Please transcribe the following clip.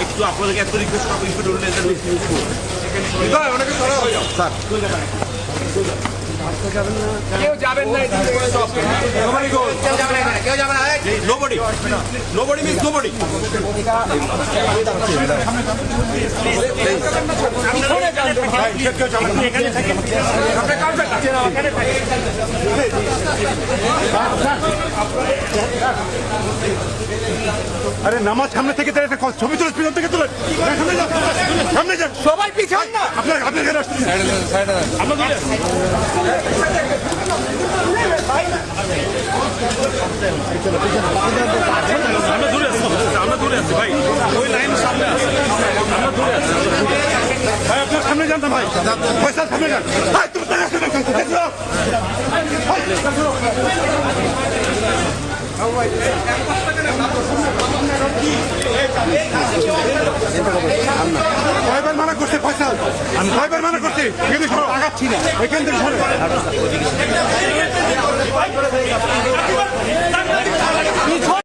একটু আপনাদেরকে এত রিকোয়েস্ট করবো অনেকে সরা হয়ে যাও স্যার কেউ যাবেন না কেউ যাবে না নোবডি নোবডি মিন্স নোবডি আরে নামাজ সামনে থেকে ছবি তুলে পিছন থেকে তুলে সামনে যান সবাই পিছন না আপনার আমরা দূরে আছি ভাই ওই লাইন সামনে আছে আমরা দূরে আছি ভাই আপনার সামনে যান না ভাই পয়সা সামনে যান ভাই তুমি কয়বার মানা করছে পয়সা কয়বার মানা করছি আগাচ্ছি না এখান থেকে